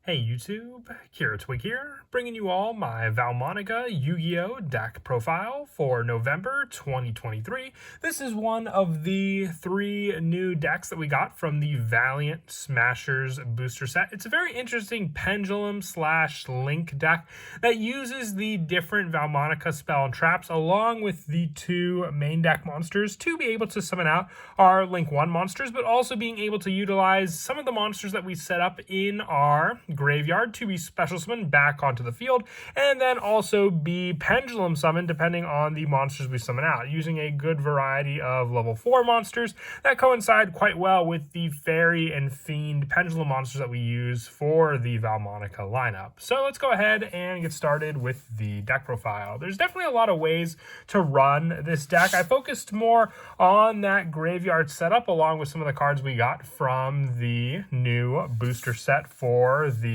Hey YouTube, Twig here, bringing you all my Vaalmonica Yugioh deck profile for November 2023. This is one of the 3 new decks that we got from the Valiant Smashers booster set. It's a very interesting Pendulum / Link deck that uses the different Vaalmonica spell and traps along with the 2 main deck monsters to be able to summon out our Link 1 monsters, but also being able to utilize some of the monsters that we set up in our graveyard to be special summoned back onto the field, and then also be pendulum summoned depending on the monsters we summon out, using a good variety of level 4 monsters that coincide quite well with the fairy and fiend pendulum monsters that we use for the Vaalmonica lineup. So let's go ahead and get started with the deck profile. There's definitely a lot of ways to run this deck. I focused more on that graveyard setup along with some of the cards we got from the new booster set for the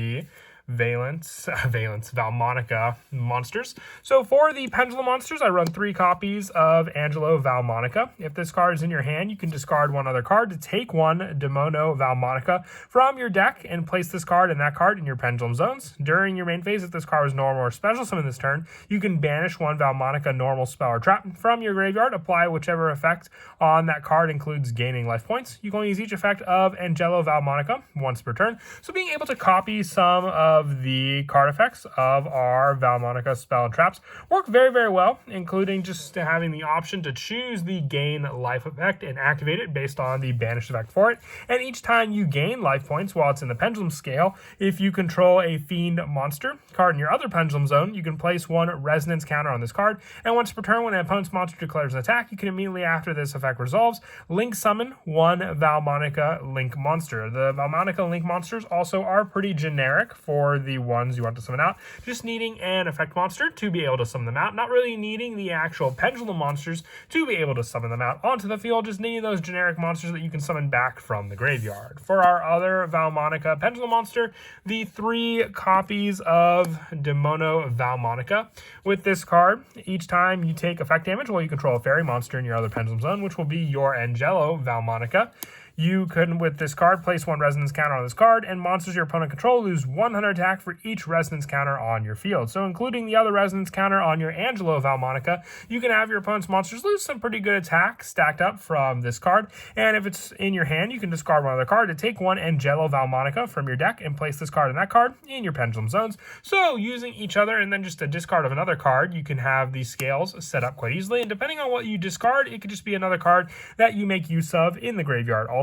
Vaalmonica monsters. So for the Pendulum monsters, I run 3 copies of Yugioh Vaalmonica. If this card is in your hand, you can discard one other card to take one Demono Vaalmonica from your deck and place this card and that card in your Pendulum zones. During your main phase, if this card was normal or special summon this turn, you can banish one Vaalmonica normal spell or trap from your graveyard, apply whichever effect on that card includes gaining life points. You can only use each effect of Yugioh Vaalmonica once per turn. So being able to copy some of the card effects of our Vaalmonica spell and traps work very, very well, including just having the option to choose the gain life effect and activate it based on the banished effect for it. And each time you gain life points while it's in the pendulum scale, if you control a fiend monster card in your other pendulum zone, you can place one resonance counter on this card, and once per turn when an opponent's monster declares an attack, you can immediately after this effect resolves, link summon one Vaalmonica Link monster. The Vaalmonica Link monsters also are pretty generic for the ones you want to summon out, just needing an effect monster to be able to summon them out, not really needing the actual pendulum monsters to be able to summon them out onto the field, just needing those generic monsters that you can summon back from the graveyard. For our other Vaalmonica pendulum monster, the 3 copies of Demono Vaalmonica. With this card, each time you take effect damage while you control a fairy monster in your other pendulum zone, which will be your Yugioh Vaalmonica, you can, with this card, place one resonance counter on this card, and monsters your opponent control lose 100 attack for each resonance counter on your field. So including the other resonance counter on your Yugioh Vaalmonica, you can have your opponent's monsters lose some pretty good attack stacked up from this card. And if it's in your hand, you can discard one other card to take one Yugioh Vaalmonica from your deck and place this card and that card in your pendulum zones. So using each other and then just a discard of another card, you can have these scales set up quite easily. And depending on what you discard, it could just be another card that you make use of in the graveyard also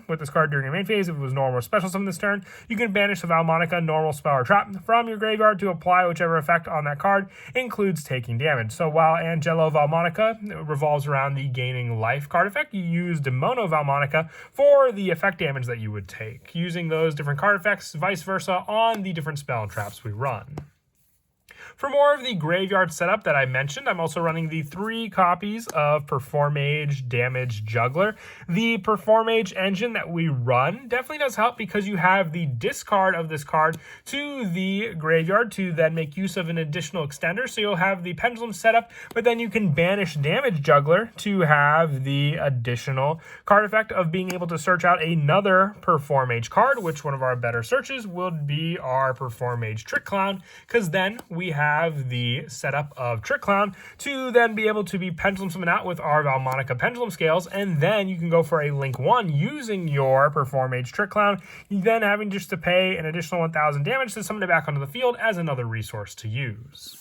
with this card during your main phase, if it was normal or special summon this turn, you can banish the Vaalmonica normal spell or trap from your graveyard to apply whichever effect on that card includes taking damage. So while Yugioh Vaalmonica revolves around the gaining life card effect, you use Demono Vaalmonica for the effect damage that you would take, using those different card effects vice versa on the different spell and traps we run. For more of the graveyard setup that I mentioned, I'm also running the 3 copies of Performage Damage Juggler. The Performage Engine that we run definitely does help because you have the discard of this card to the graveyard to then make use of an additional extender. So you'll have the pendulum setup, but then you can banish Damage Juggler to have the additional card effect of being able to search out another Performage card, which one of our better searches would be our Performage Trick Clown, because then we have the setup of Trick Clown to then be able to be pendulum summon out with our Vaalmonica pendulum scales, and then you can go for a Link 1 using your Performage Trick Clown, then having just to pay an additional 1,000 damage to summon it back onto the field as another resource to use.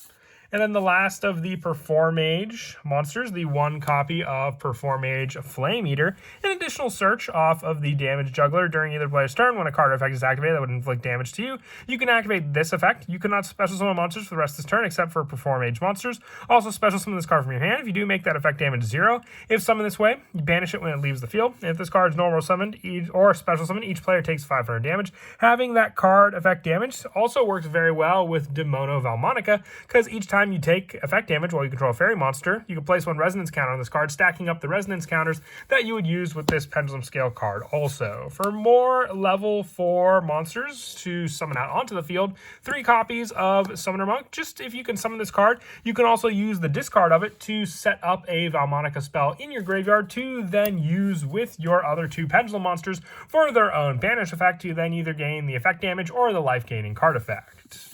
And then the last of the Performage monsters, the 1 copy of Performage Flame Eater, an additional search off of the Damage Juggler during either player's turn. When a card effect is activated that would inflict damage to you, you can activate this effect. You cannot special summon monsters for the rest of this turn except for Performage monsters. Also special summon this card from your hand. If you do, make that effect damage 0. If summoned this way, you banish it when it leaves the field. And if this card is normal summoned or special summoned, each player takes 500 damage. Having that card effect damage also works very well with Demono Vaalmonica, because each time time you take effect damage while you control a fairy monster, you can place 1 resonance counter on this card, stacking up the resonance counters that you would use with this Pendulum Scale card also. For more level 4 monsters to summon out onto the field, 3 copies of Summoner Monk. Just if you can summon this card, you can also use the discard of it to set up a Vaalmonica spell in your graveyard to then use with your other 2 Pendulum monsters for their own banish effect to then either gain the effect damage or the life gaining card effect.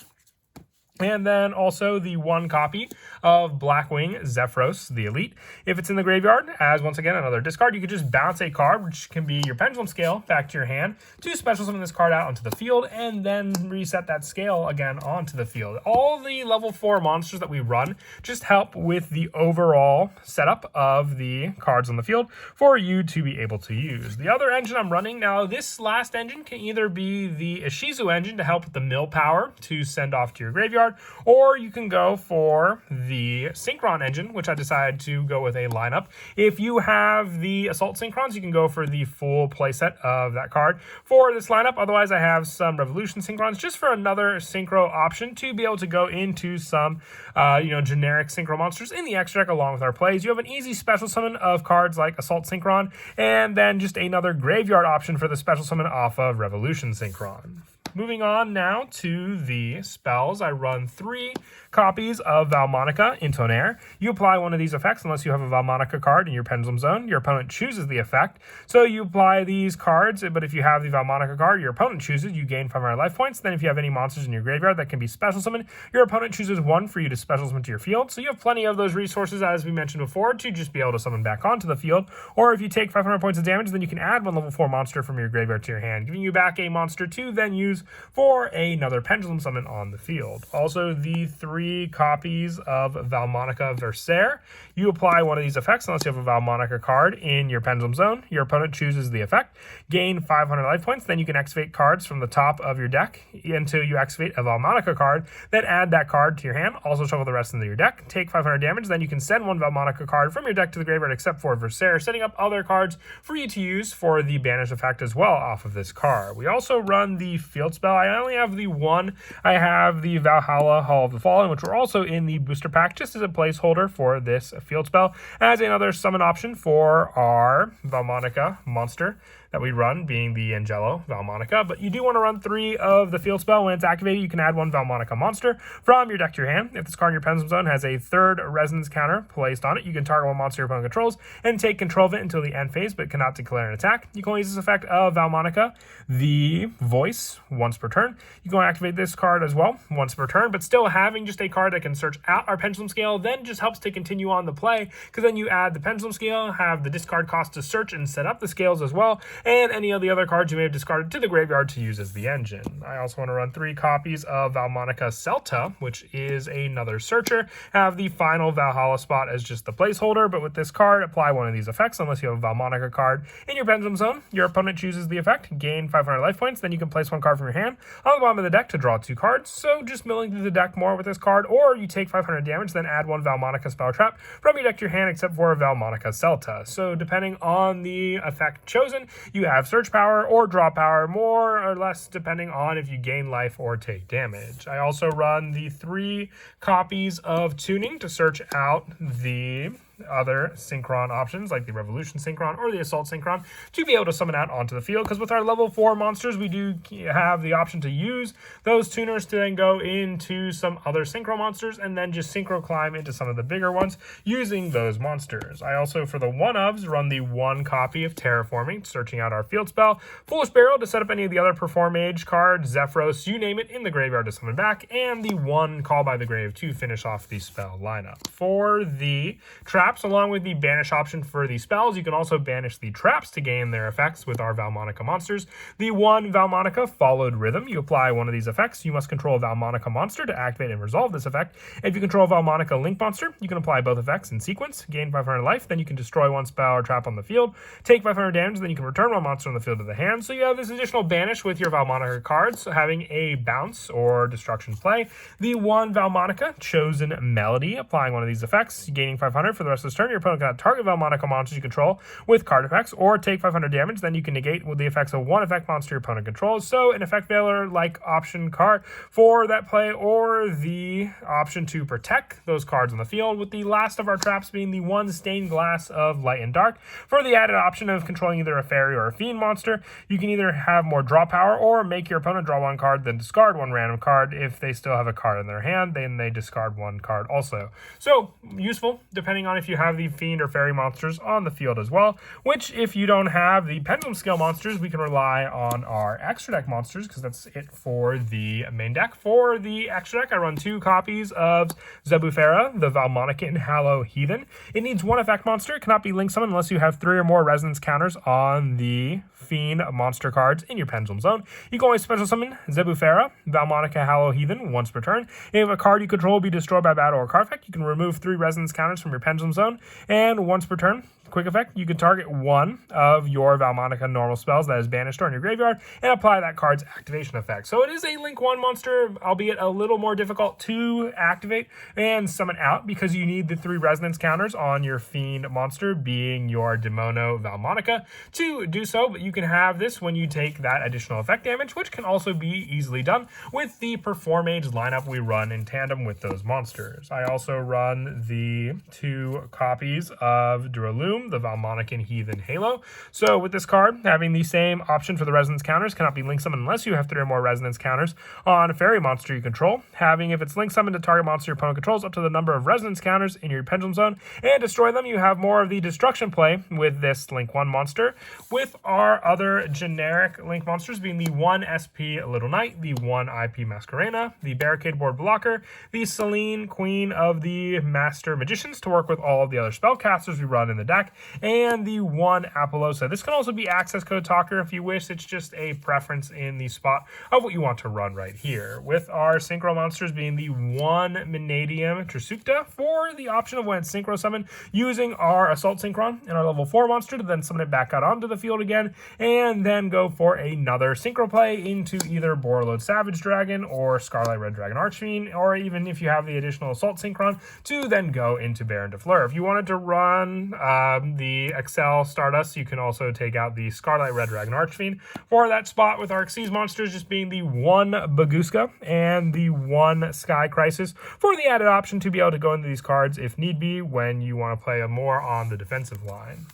And then also the 1 copy of Blackwing Zephyros, the Elite. If it's in the graveyard, as once again another discard, you could just bounce a card, which can be your Pendulum Scale, back to your hand to special summon this card out onto the field and then reset that scale again onto the field. All the level 4 monsters that we run just help with the overall setup of the cards on the field for you to be able to use. The other engine I'm running now, this last engine can either be the Ishizu engine to help with the mill power to send off to your graveyard, or you can go for the Synchron Engine, which I decided to go with a lineup. If you have the Assault Synchrons, you can go for the full playset of that card for this lineup. Otherwise, I have some Revolution Synchrons just for another Synchro option to be able to go into some, generic Synchro monsters in the extra deck along with our plays. You have an easy special summon of cards like Assault Synchron, and then just another graveyard option for the special summon off of Revolution Synchron. Moving on now to the spells, I run 3 copies of Vaalmonica in Tonnerre. You apply one of these effects unless you have a Vaalmonica card in your Pendulum Zone. Your opponent chooses the effect. So you apply these cards, but if you have the Vaalmonica card, your opponent chooses, you gain 500 life points. Then if you have any monsters in your graveyard that can be special summoned, your opponent chooses 1 for you to special summon to your field. So you have plenty of those resources, as we mentioned before, to just be able to summon back onto the field. Or if you take 500 points of damage, then you can add 1 level 4 monster from your graveyard to your hand, giving you back a monster to then use for another Pendulum summon on the field. Also, the 3 copies of Vaalmonica Versailles. You apply one of these effects unless you have a Vaalmonica card in your Pendulum Zone. Your opponent chooses the effect, gain 500 life points. Then you can activate cards from the top of your deck until you activate a Vaalmonica card. Then add that card to your hand. Also shuffle the rest into your deck. Take 500 damage. Then you can send 1 Vaalmonica card from your deck to the graveyard except for Versailles, setting up other cards for you to use for the banish effect as well off of this card. We also run the field spell. I only have the 1. I have the Valhalla Hall of the Fallen, which were also in the booster pack just as a placeholder for this field spell as another summon option for our Vaalmonica monster that we run, being the Angelo Vaalmonica. But you do want to run 3 of the field spell. When it's activated, you can add 1 Vaalmonica monster from your deck to your hand. If this card in your Pendulum Zone has a 3rd resonance counter placed on it, you can target 1 monster your opponent controls and take control of it until the end phase, but cannot declare an attack. You can only use this effect of Vaalmonica, the voice, once per turn. You can activate this card as well once per turn, but still having just a card that can search out our Pendulum Scale then just helps to continue on the play, because then you add the Pendulum Scale, have the discard cost to search and set up the scales as well, and any of the other cards you may have discarded to the graveyard to use as the engine. I also want to run 3 copies of Vaalmonica Celta, which is another searcher. Have the final Valhalla spot as just the placeholder, but with this card, apply one of these effects unless you have a Vaalmonica card in your Pendulum Zone. Your opponent chooses the effect, gain 500 life points, then you can place 1 card from your hand on the bottom of the deck to draw 2 cards. So just milling through the deck more with this card, or you take 500 damage, then add 1 Vaalmonica spell trap from your deck to your hand except for Vaalmonica Celta. So depending on the effect chosen, you have search power or draw power, more or less depending on if you gain life or take damage. I also run the 3 copies of Tuning to search out the other Synchron options like the Revolution Synchron or the Assault Synchron to be able to summon out onto the field, because with our level 4 monsters we do have the option to use those tuners to then go into some other Synchro monsters and then just Synchro climb into some of the bigger ones using those monsters. I also, for the 1-ofs, run the 1 copy of Terraforming, searching out our field spell, Foolish Burial to set up any of the other Performage cards, Zephyros, you name it, in the graveyard to summon back, and the 1 Call by the Grave to finish off the spell lineup. For the traps, along with the banish option for the spells, you can also banish the traps to gain their effects with our Vaalmonica monsters. The 1 Vaalmonica Followed Rhythm, you apply one of these effects. You must control a Vaalmonica monster to activate and resolve this effect. If you control a Vaalmonica Link monster, you can apply both effects in sequence, gain 500 life, then you can destroy 1 spell or trap on the field, take 500 damage, then you can return 1 monster on the field to the hand. So you have this additional banish with your Vaalmonica cards, so having a bounce or destruction play. The 1 Vaalmonica Chosen Melody, applying one of these effects, gaining 500 for the rest rest of this turn, your opponent can target Vaalmonica monsters you control with card effects or take 500 damage. Then you can negate with the effects of one effect monster your opponent controls. So an effect veiler like option card for that play, or the option to protect those cards on the field, with the last of our traps being the one stained glass of light and dark. For the added option of controlling either a fairy or a fiend monster, you can either have more draw power or make your opponent draw one card, then discard one random card. If they still have a card in their hand, then they discard one card also. So useful depending on if you have the fiend or fairy monsters on the field as well, which if you don't have the pendulum scale monsters, we can rely on our extra deck monsters, because that's it for the main deck. For the extra deck, I run 2 copies of Zebufera, the Vaalmonica Hallow Heathen. It needs 1 effect monster. It cannot be link summoned unless you have 3 or more resonance counters on the fiend monster cards in your Pendulum zone. You can always special summon Zebufera, Vaalmonica Hallow Heathen, once per turn. If a card you control will be destroyed by battle or card effect, you can remove 3 resonance counters from your Pendulum zone, and once per turn, quick effect, you can target one of your Vaalmonica normal spells that is banished or in your graveyard and apply that card's activation effect. So it is a Link 1 monster, albeit a little more difficult to activate and summon out, because you need the 3 resonance counters on your fiend monster, being your Demono Vaalmonica, to do so. But you can have this when you take that additional effect damage, which can also be easily done with the Performage lineup we run in tandem with those monsters. I also run the 2 copies of Duralum, the Vaalmonica Heathen Halo. So with this card, having the same option for the resonance counters, cannot be link summoned unless you have 3 or more resonance counters on a fairy monster you control. Having, if it's link summoned to target monster your opponent controls, up to the number of resonance counters in your Pendulum zone and destroy them, you have more of the destruction play with this Link 1 monster. With our other generic Link monsters being the 1 SP Little Knight, the 1 IP Masquerena, the Barricade Board Blocker, the Selene, Queen of the Master Magicians, to work with all of the other spellcasters we run in the deck, and the 1 Apollosa. This can also be access code talker if you wish. It's just a preference in the spot of what you want to run right here. With our synchro monsters being the 1 Minadium Trisukta, for the option of when it's synchro summon, using our Assault Synchron and our level 4 monster to then summon it back out onto the field again, and then go for another synchro play into either Borreload Savage Dragon or Scarlet Red Dragon Archfiend, or even if you have the additional Assault Synchron, to then go into Baron de Fleur. If you wanted to run the Excel Stardust, you can also take out the Scarlet Red Dragon Archfiend for that spot, with our Xyz monsters just being the 1 Baguska and the 1 Sky Crisis, for the added option to be able to go into these cards if need be when you want to play more on the defensive line.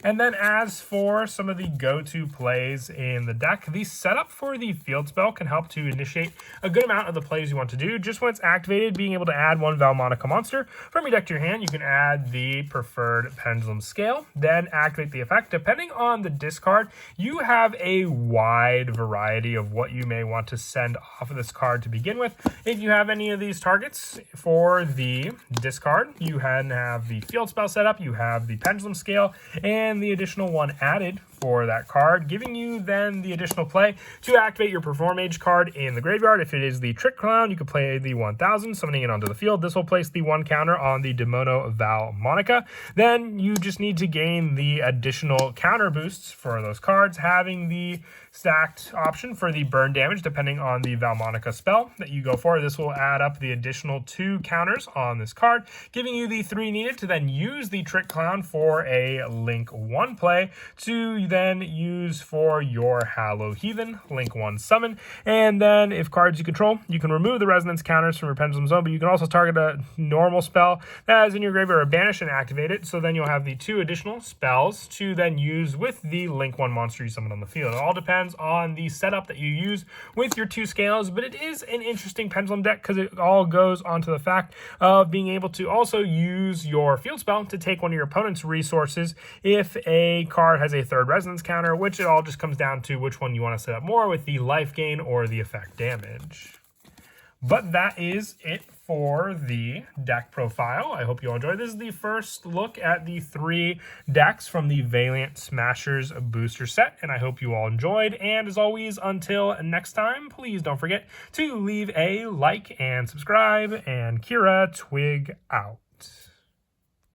And then as for some of the go-to plays in the deck, the setup for the field spell can help to initiate a good amount of the plays you want to do. Just when it's activated, being able to add 1 Vaalmonica monster from your deck to your hand, you can add the preferred Pendulum Scale, then activate the effect. Depending on the discard, you have a wide variety of what you may want to send off of this card to begin with. If you have any of these targets for the discard, you have the field spell setup, you have the Pendulum Scale, and the additional 1 added for that card, giving you then the additional play to activate your Performage card in the graveyard. If it is the Trick Clown, you can play the 1000, summoning it onto the field. This will place the 1 counter on the Demono Vaalmonica. Then you just need to gain the additional counter boosts for those cards, having the stacked option for the burn damage depending on the Vaalmonica spell that you go for. This will add up the additional 2 counters on this card, giving you the 3 needed to then use the Trick Clown for a Link 1 play to then use for your Hallow Heathen Link 1 summon. And then if cards you control, you can remove the resonance counters from your Pendulum zone, but you can also target a normal spell that is in your graveyard or banish and activate it. So then you'll have the 2 additional spells to then use with the Link 1 monster you summon on the field. It all depends on the setup that you use with your 2 scales, but it is an interesting Pendulum deck because it all goes onto the fact of being able to also use your field spell to take one of your opponent's resources if a card has a 3rd resonance counter, which it all just comes down to which one you want to set up more with, the life gain or the effect damage. But that is it for the deck profile. I hope you all enjoyed. This is the first look at the 3 decks from the Valiant Smashers booster set, and I hope you all enjoyed. And as always, until next time, please don't forget to leave a like and subscribe, and Kira Twig out.